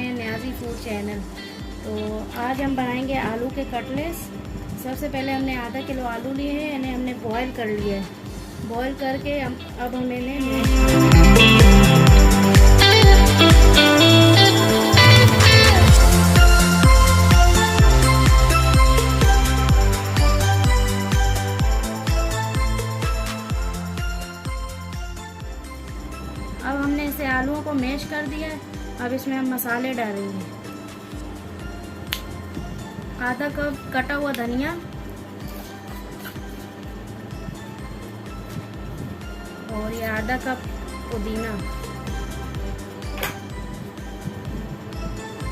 हैं Niazi food channel. तो आज हम बनाएंगे आलू के कटलेट्स। सबसे पहले हमने आधा किलो आलू लिए हैं, इन्हें हमने बॉईल कर लिया है। बॉईल करके अब हम इन्हें अब हमने इसे आलूओं को मैश कर दिया है। अब इसमें हम मसाले डालेंगे। आधा कप कटा हुआ धनिया, और ये आधा कप पुदीना,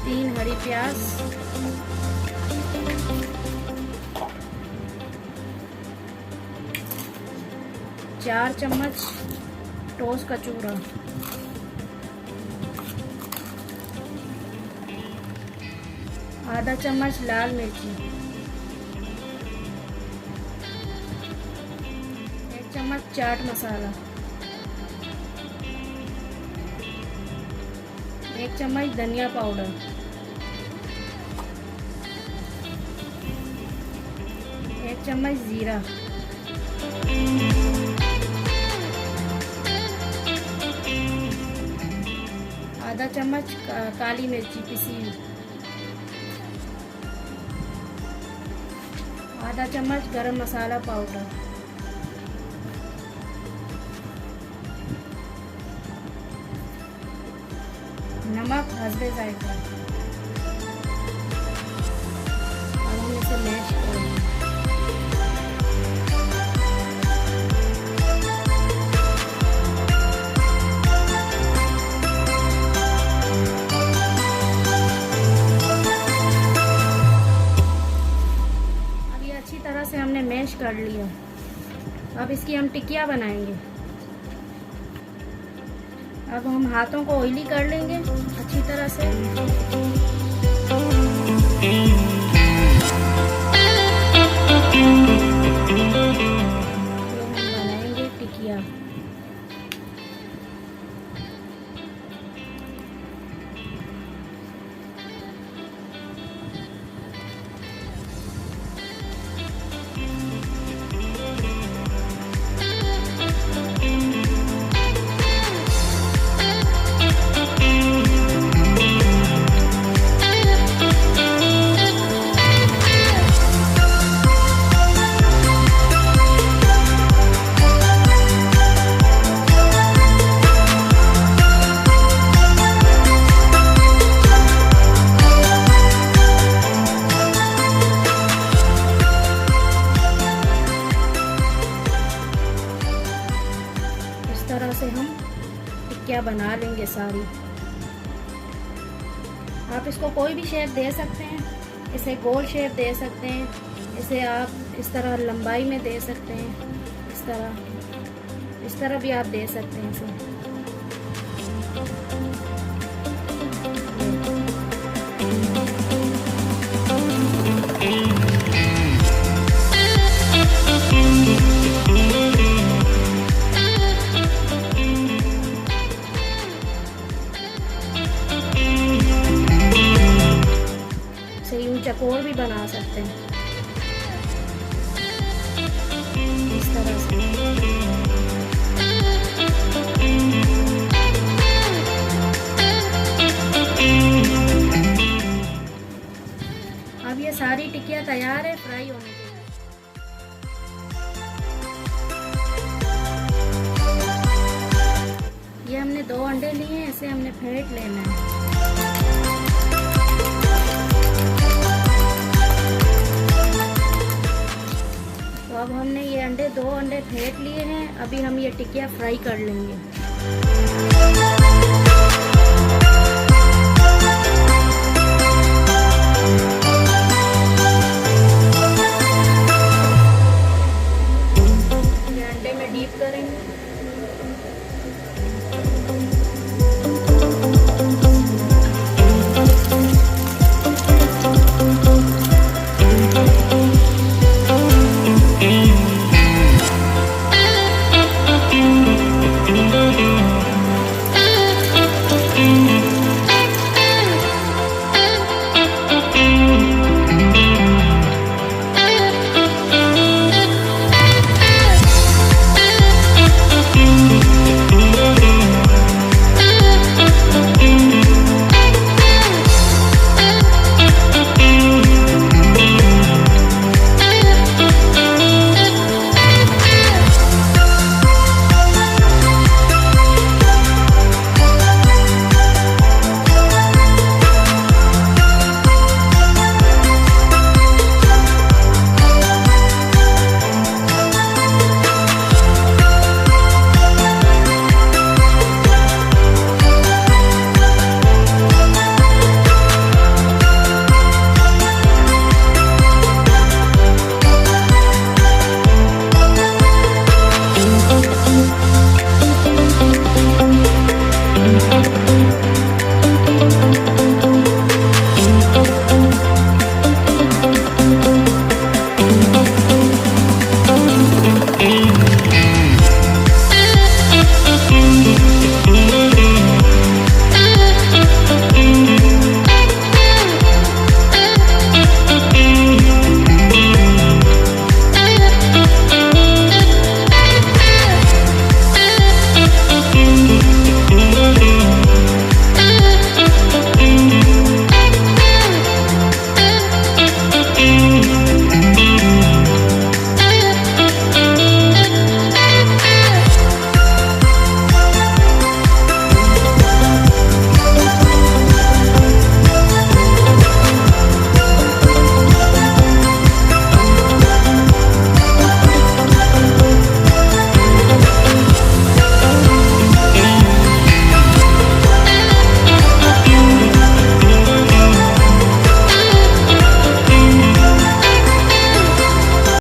3 हरी प्याज, 4 चम्मच टोस्ट का चूरा, आधा चम्मच लाल मिर्ची, 1 चम्मच चाट मसाला, 1 चम्मच धनिया पाउडर, 1 चम्मच जीरा, आधा चम्मच काली मिर्ची पिसी, आधा चम्मच गरम मसाला पाउडर, नमक हस्बे जायका। अब हम इसे मैश करेंगे। अच्छी तरह से हमने मैश कर लिया। अब इसकी हम टिकिया बनाएंगे। अब हम हाथों को ऑयली कर लेंगे अच्छी तरह से। ये हम बनाएंगे टिकिया। तरह से हम टिक्कियाँ बना लेंगे सारी। आप इसको कोई भी शेप दे सकते हैं। इसे गोल शेप दे सकते हैं, इसे आप इस तरह लंबाई में दे सकते हैं, इस तरह भी आप दे सकते हैं इसे। चकोर भी बना सकते हैं इस तरह से। अब ये सारी टिक्कियाँ तैयार है फ्राई होने के लिए। ये हमने 2 अंडे लिए हैं, इसे हमने फेंट लेना है। तो अब हमने ये 2 अंडे फेंट लिए हैं। अभी हम ये टिक्कियाँ फ्राई कर लेंगे।